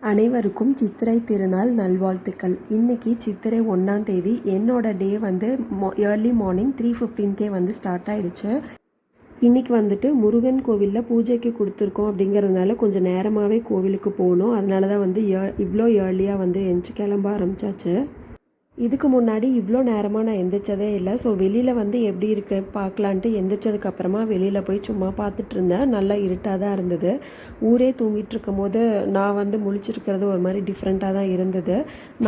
அனைவருக்கும் சித்திரை திருநாள் நல்வாழ்த்துக்கள். இன்றைக்கி சித்திரை 1ஆம் தேதி. என்னோட டே வந்து ஏர்லி மார்னிங் 3:15 வந்து ஸ்டார்ட் ஆகிடுச்சு. இன்றைக்கி வந்துட்டு முருகன் கோவிலில் பூஜைக்கு கொடுத்துருக்கோம் அப்படிங்கிறதுனால கொஞ்சம் நேரமாகவே கோவிலுக்கு போகணும். அதனால தான் வந்து இவ்வளோ ஏர்லியாக வந்து எந்திச்சு கிளம்ப ஆரம்பித்தாச்சு. இதுக்கு முன்னாடி இவ்வளோ நேரமாக நான் எந்திரிச்சதே இல்லை. ஸோ வெளியில் வந்து எப்படி இருக்கு பார்க்கலான்ட்டு எந்திரிச்சதுக்கப்புறமா வெளியில் போய் சும்மா பார்த்துட்டு இருந்தேன். நல்லா இருட்டாக தான் இருந்தது. ஊரே தூங்கிட்டு இருக்கும் போது நான் வந்து முழிச்சிருக்கிறது ஒரு மாதிரி டிஃப்ரெண்ட்டாக தான் இருந்தது.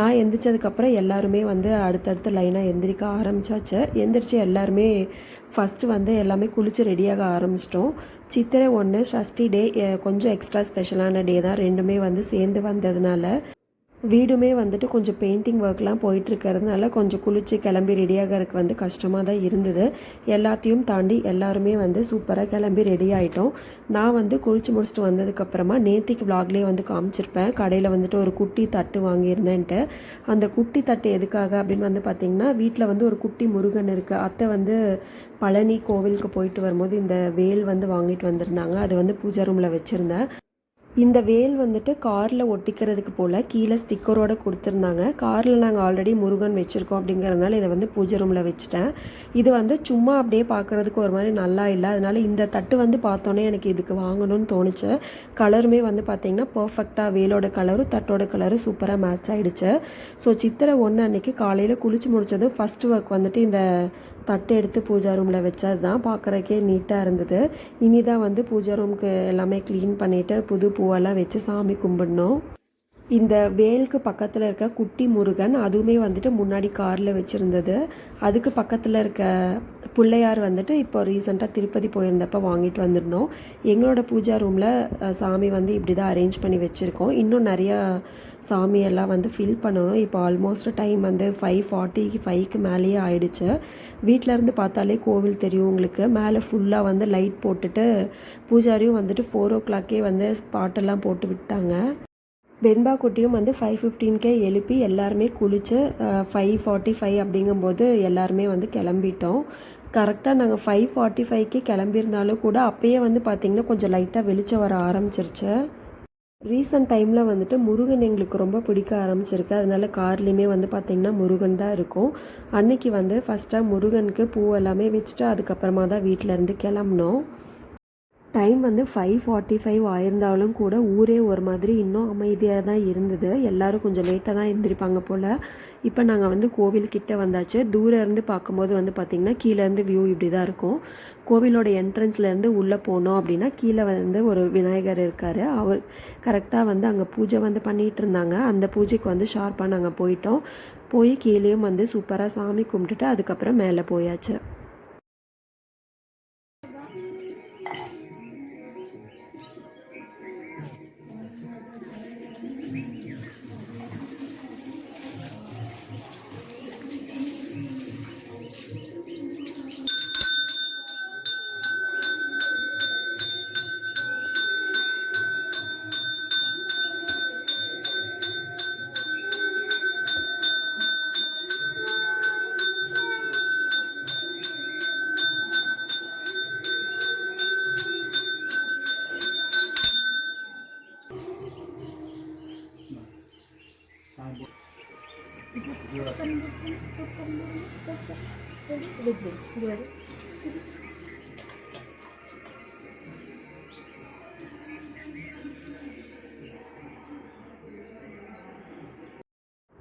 நான் எந்திரிச்சதுக்கப்புறம் எல்லாருமே வந்து அடுத்தடுத்த லைனாக எந்திரிக்க ஆரம்பித்தாச்சு. எந்திரிச்சு எல்லாருமே ஃபஸ்ட்டு வந்து எல்லாமே குளித்து ரெடியாக ஆரம்பிச்சிட்டோம். சித்திரை 1 சஷ்டி டே கொஞ்சம் எக்ஸ்ட்ரா ஸ்பெஷலான டே தான். ரெண்டுமே வந்து சேர்ந்து வந்ததுனால வீடுமே வந்துட்டு கொஞ்சம் பெயிண்டிங் ஒர்க்லாம் போயிட்டுருக்கிறதுனால கொஞ்சம் குளித்து கிளம்பி ரெடியாகிறதுக்கு வந்து கஷ்டமாக தான் இருந்தது. எல்லாத்தையும் தாண்டி எல்லாருமே வந்து சூப்பராக கிளம்பி ரெடி ஆகிட்டோம். நான் வந்து குளித்து முடிச்சுட்டு வந்ததுக்கப்புறமா நேத்திக்கு விளாக்லேயே வந்து காமிச்சிருப்பேன். கடையில் வந்துட்டு ஒரு குட்டி தட்டு வாங்கியிருந்தேன்ட்டு. அந்த குட்டி தட்டு எதுக்காக அப்படின்னு வந்து பார்த்திங்கன்னா, வீட்டில் வந்து ஒரு குட்டி முருகன் இருக்குது. அத்தை வந்து பழனி கோவிலுக்கு போயிட்டு வரும்போது இந்த வேல் வந்து வாங்கிட்டு வந்திருந்தாங்க. அது வந்து பூஜை ரூமில் வச்சுருந்தேன். இந்த வேல் வந்துட்டு காரில் ஒட்டிக்கிறதுக்கு போல் கீழே ஸ்டிக்கரோடு கொடுத்துருந்தாங்க. காரில் நாங்கள் ஆல்ரெடி முருகன் வச்சுருக்கோம் அப்படிங்கிறதுனால இதை வந்து பூஜை ரூமில் வச்சுட்டேன். இது வந்து சும்மா அப்படியே பார்க்குறதுக்கு ஒரு மாதிரி நல்லா இல்லை. அதனால் இந்த தட்டு வந்து பார்த்தோன்னே எனக்கு இதுக்கு வாங்கணும்னு தோணுச்சு. கலருமே வந்து பார்த்திங்கன்னா பர்ஃபெக்டாக வேலோட கலரும் தட்டோட கலரும் சூப்பராக மேட்ச் ஆகிடுச்சு. ஸோ சித்திரை 1 அன்றைக்கி காலையில் குளித்து முடித்ததும் ஃபஸ்ட் ஒர்க் வந்துட்டு இந்த தட்டு எடுத்து பூஜா ரூமில் வச்சது தான். பார்க்குறக்கே நீட்டாக இருந்தது. இனி தான் வந்து பூஜா ரூமுக்கு எல்லாமே க்ளீன் பண்ணிவிட்டு புது பூவெல்லாம் வச்சு சாமி கும்பிடணும். இந்த வேலுக்கு பக்கத்தில் இருக்க குட்டி முருகன் அதுவுமே வந்துட்டு முன்னாடி காரில் வச்சுருந்தது. அதுக்கு பக்கத்தில் இருக்க பிள்ளையார் வந்துட்டு இப்போ ரீசெண்டாக திருப்பதி போயிருந்தப்போ வாங்கிட்டு வந்திருந்தோம். எங்களோட பூஜா ரூமில் சாமி வந்து இப்படி தான் அரேஞ்ச் பண்ணி வச்சுருக்கோம். இன்னும் நிறையா சாமியெல்லாம் வந்து ஃபில் பண்ணணும். இப்போ ஆல்மோஸ்ட் டைம் வந்து 5:45க்கு மேலேயே ஆயிடுச்சு. வீட்டிலேருந்து பார்த்தாலே கோவில் தெரியும் உங்களுக்கு. மேலே ஃபுல்லாக வந்து லைட் போட்டுட்டு பூஜாரியும் வந்துட்டு 4 o'clockே வந்து பாட்டெல்லாம் போட்டு விட்டாங்க. வெண்பா குட்டியும் வந்து 5:15க்கே எழுப்பி எல்லாருமே குளித்து 5:45 அப்படிங்கும்போது எல்லாருமே வந்து கிளம்பிட்டோம். கரெக்டாக நாங்கள் 5:45க்கே கிளம்பியிருந்தாலும் கூட அப்போயே வந்து பார்த்திங்கன்னா கொஞ்சம் லைட்டாக வெளிச்சம் வர ஆரம்பிச்சிருச்சு. ரீசன்ட் டைமில் வந்துட்டு முருகன் எங்களுக்கு ரொம்ப பிடிக்க ஆரம்பிச்சிருக்கு. அதனால கார்லேயுமே வந்து பார்த்திங்கன்னா முருகன் தான் இருக்கும். அன்றைக்கி வந்து ஃபஸ்ட்டாக முருகனுக்கு பூ எல்லாமே வச்சுட்டு அதுக்கப்புறமா தான் வீட்டிலேருந்து கிளம்புனோம். டைம் வந்து 5:45 ஆயிருந்தாலும் கூட ஊரே ஒரு மாதிரி இன்னும் அமைதியாக தான் இருந்தது. எல்லோரும் கொஞ்சம் லேட்டாக தான் எழுந்திரிப்பாங்க போல். இப்போ நாங்கள் வந்து கோவில்கிட்ட வந்தாச்சு. தூரம் இருந்து பார்க்கும்போது வந்து பார்த்திங்கன்னா கீழேருந்து வியூ இப்படி தான் இருக்கும். கோவிலோட என்ட்ரன்ஸ்லேருந்து உள்ளே போனோம் அப்படின்னா கீழே வந்து ஒரு விநாயகர் இருக்கார். அவர் கரெக்டாக வந்து அங்கே பூஜை வந்து பண்ணிகிட்டு இருந்தாங்க. அந்த பூஜைக்கு வந்து ஷார்ப்பாக நாங்கள் போயிட்டோம். போய் கீழேயும் வந்து சூப்பராக சாமி கும்பிட்டுட்டு அதுக்கப்புறம் மேலே போயாச்சு.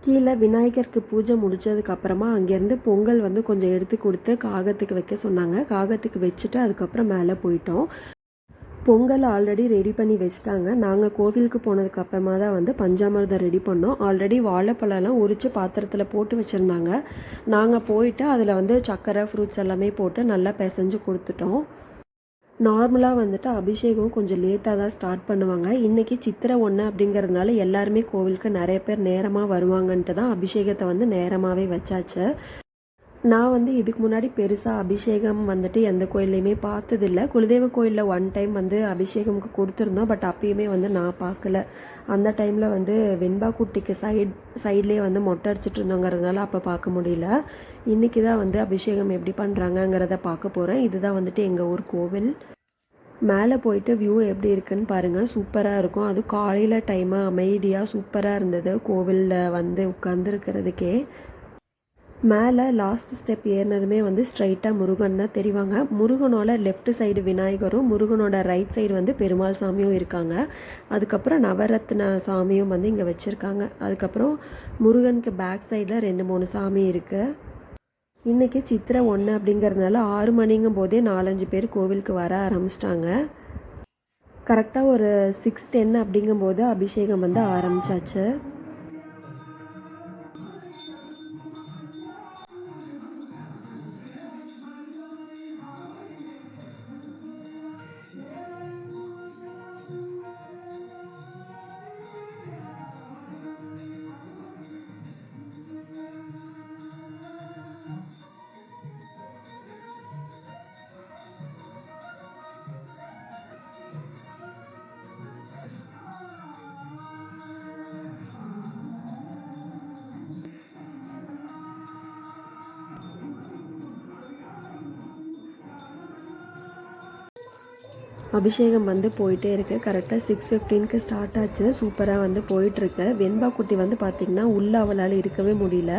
கீழே விநாயகருக்கு பூஜை முடிச்சதுக்கப்புறமா அங்கேருந்து பொங்கல் வந்து கொஞ்சம் எடுத்து கொடுத்து காகத்துக்கு வைக்க சொன்னாங்க. காகத்துக்கு வச்சுட்டு அதுக்கப்புறம் மேலே போயிட்டோம். பொங்கல் ஆல்ரெடி ரெடி பண்ணி வச்சிட்டாங்க. நாங்கள் கோவிலுக்கு போனதுக்கப்புறமா தான் வந்து பஞ்சாமிர்தம் ரெடி பண்ணோம். ஆல்ரெடி வாழைப்பழம்லாம் உரித்து பாத்திரத்தில் போட்டு வச்சுருந்தாங்க. நாங்கள் போயிட்டு அதில் வந்து சர்க்கரை ஃப்ரூட்ஸ் எல்லாமே போட்டு நல்லா பிசைஞ்சு கொடுத்துட்டோம். நார்மலாக வந்துட்டு அபிஷேகம் கொஞ்சம் லேட்டாக தான் ஸ்டார்ட் பண்ணுவாங்க. இன்றைக்கி சித்திரை 1 அப்படிங்கிறதுனால எல்லாருமே கோவிலுக்கு நிறைய பேர் நேரமாக வருவாங்கன்ட்டு தான் அபிஷேகத்தை வந்து நேரமாகவே வச்சாச்சு. நான் வந்து இதுக்கு முன்னாடி பெருசாக அபிஷேகம் வந்துட்டு எந்த கோயில்லையுமே பார்த்ததில்லை. குலதெய்வ கோயிலில் 1 டைம் வந்து அபிஷேகம்க்கு கொடுத்துருந்தோம். பட் அப்பயுமே வந்து நான் பார்க்கல. அந்த டைமில் வந்து வெண்பா குட்டிக்கு சைட்லேயே வந்து மொட்டை அடிச்சிட்டு இருந்தோங்கிறதுனால அப்போ பார்க்க முடியல. இன்றைக்கி தான் வந்து அபிஷேகம் எப்படி பண்ணுறாங்கங்கிறத பார்க்க போகிறேன். இதுதான் வந்துட்டு எங்கள் ஊர் கோவில். மேலே போயிட்டு வியூ எப்படி இருக்குன்னு பாருங்கள், சூப்பராக இருக்கும். அது காலையில் டைமு அமைதியாக சூப்பராக இருந்தது கோவிலில் வந்து உட்காந்துருக்கிறதுக்கே. மேலே லாஸ்ட் ஸ்டெப் ஏறினதுமே வந்து ஸ்ட்ரைட்டாக முருகன் தான் தெரிவாங்க. முருகனோட லெஃப்ட் சைடு விநாயகரும் முருகனோட ரைட் சைடு வந்து பெருமாள் சாமியும் இருக்காங்க. அதுக்கப்புறம் நவரத்ன சாமியும் வந்து இங்கே வச்சுருக்காங்க. அதுக்கப்புறம் முருகனுக்கு பேக் சைடில் 2-3 சாமி இருக்குது. இன்றைக்கி சித்திரை 1 அப்படிங்கிறதுனால 6 மணிங்கும் போதே 4-5 பேர் கோவிலுக்கு வர ஆரம்பிச்சிட்டாங்க. கரெக்டாக ஒரு 6:10 அப்படிங்கும்போது அபிஷேகம் வந்து ஆரம்பித்தாச்சு. அபிஷேகம் வந்து போயிட்டே இருக்குது. கரெக்டாக 6:15க்கு ஸ்டார்ட் ஆச்சு. சூப்பராக வந்து போயிட்டுருக்கு. வெண்பா குட்டி வந்து பார்த்திங்கன்னா உள்ளே அவளால் இருக்கவே முடியல.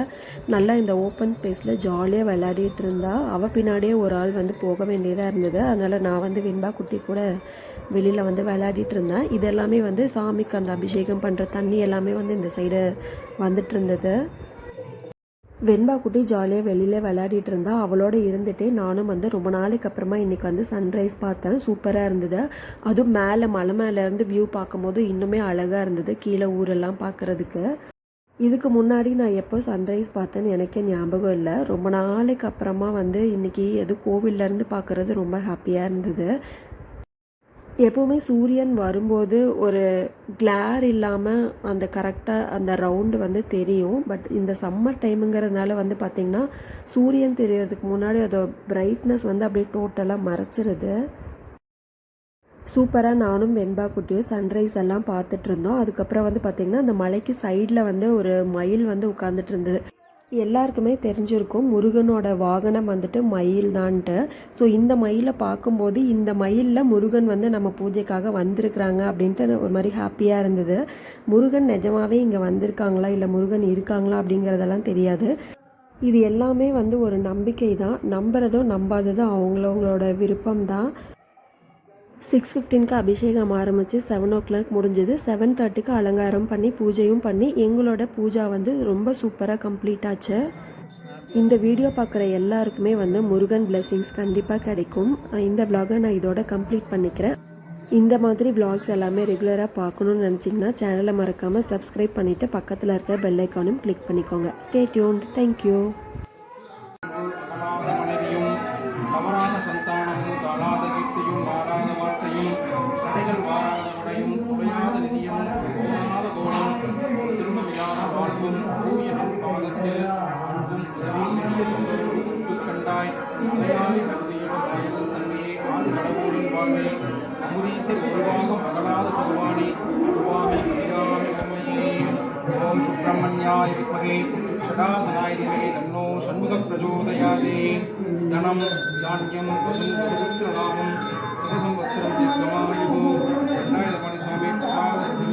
நல்லா இந்த ஓப்பன் ஸ்பேஸில் ஜாலியாக விளையாடிட்டு இருந்தா. அவள் பின்னாடியே ஒரு ஆள் வந்து போக வேண்டியதாக இருந்தது. அதனால் நான் வந்து வெண்பா குட்டி கூட வெளியில் வந்து விளையாடிட்டு இருந்தேன். இதெல்லாமே வந்து சாமிக்கு அந்த அபிஷேகம் பண்ணுற தண்ணி எல்லாமே வந்து இந்த சைடு வந்துட்டு இருந்தது. வெண்பா குட்டி ஜாலியாக வெளியில் விளையாடிட்டு இருந்தா. அவளோட இருந்துகிட்டே நானும் வந்து ரொம்ப நாளைக்கு அப்புறமா இன்றைக்கி வந்து சன்ரைஸ் பார்த்தேன். சூப்பராக இருந்தது. அதுவும் மேலே மலை மேலேருந்து வியூ பார்க்கும்போது இன்னுமே அழகாக இருந்தது, கீழே ஊரெல்லாம் பார்க்குறதுக்கு. இதுக்கு முன்னாடி நான் எப்போ சன்ரைஸ் பார்த்தேன்னு எனக்கே ஞாபகம் இல்லை. ரொம்ப நாளைக்கு அப்புறமா வந்து இன்றைக்கி கோவில்லேருந்து பார்க்குறது ரொம்ப ஹாப்பியாக இருந்தது. எப்போவுமே சூரியன் வரும்போது ஒரு கிளார் இல்லாமல் அந்த கரெக்டாக அந்த ரவுண்டு வந்து தெரியும். பட் இந்த சம்மர் டைமுங்கிறதுனால வந்து பார்த்திங்கன்னா சூரியன் தெரியறதுக்கு முன்னாடி அதோட பிரைட்னஸ் வந்து அப்படியே டோட்டலாக மறைச்சிருது. சூப்பராக நானும் வெண்பா குட்டியும் சன்ரைஸ் எல்லாம் பார்த்துட்டு இருந்தோம். அதுக்கப்புறம் வந்து பார்த்திங்கன்னா அந்த மலைக்கு சைடில் வந்து ஒரு மயில் வந்து உட்காந்துட்டு இருந்தது. எல்லாருக்குமே தெரிஞ்சிருக்கும் முருகனோட வாகனம் வந்துட்டு மயில் தான்ட்டு. ஸோ இந்த மயிலை பார்க்கும்போது இந்த மயிலில் முருகன் வந்து நம்ம பூஜைக்காக வந்திருக்கிறாங்க அப்படின்ட்டு ஒரு மாதிரி ஹாப்பியாக இருந்தது. முருகன் நிஜமாகவே இங்கே வந்திருக்காங்களா இல்லை முருகன் இருக்காங்களா அப்படிங்கிறதெல்லாம் தெரியாது. இது எல்லாமே வந்து ஒரு நம்பிக்கை தான். நம்புறதும் நம்பாததும் அவங்களோட விருப்பம் தான். 6:15க்கு அபிஷேகம் ஆரம்பித்து 7 o'clock முடிஞ்சது. 7:30க்கு அலங்காரம் பண்ணி பூஜையும் பண்ணி எங்களோட பூஜா வந்து ரொம்ப சூப்பராக கம்ப்ளீட் ஆச்சு. இந்த வீடியோ பார்க்குற எல்லாருக்குமே வந்து முருகன் பிளெஸிங்ஸ் கண்டிப்பாக கிடைக்கும். இந்த vlog-ஐ நான் இதோட கம்ப்ளீட் பண்ணிக்கிறேன். இந்த மாதிரி vlogs எல்லாமே ரெகுலராக பார்க்கணுன்னு நினச்சிங்கன்னா சேனலை மறக்காமல் சப்ஸ்கிரைப் பண்ணிவிட்டு பக்கத்தில் இருக்க பெல் ஐக்கானும் கிளிக் பண்ணிக்கோங்க. Stay tuned. தேங்க்யூ. தவறாத சந்தானமும் தாளாத கீர்த்தியும் மாறாத வார்த்தையும் தடைகள் வாராத உடையும் குறையாத நிதியும் போனாத கோலம் ஒரு திரும்பவில்லாத வாழ்வும் தூயனின் பாதத்தில் அன்பும் உதவி பெரிய தொந்தரோடு கூட்டு கண்டாய் அலையாளி கருதியிடும் வயதல் தன்மையே ஆதி கடவுளின் வாழ்வை அமுரீசர் உருவாக மகளாத சொல்வாணி அருவாமி அடியாமி உண்மையே. ஓம் சுப்பிரமணியாய வித்மகே சடாசனாய தீமஹி தன்னோ சண்முகः பிரச்சோதயாத். தனம் தானியம் பசும் நாமம் சதசம்வத்சரம் தீர்க்கமாயுः. 2000 சுவாமி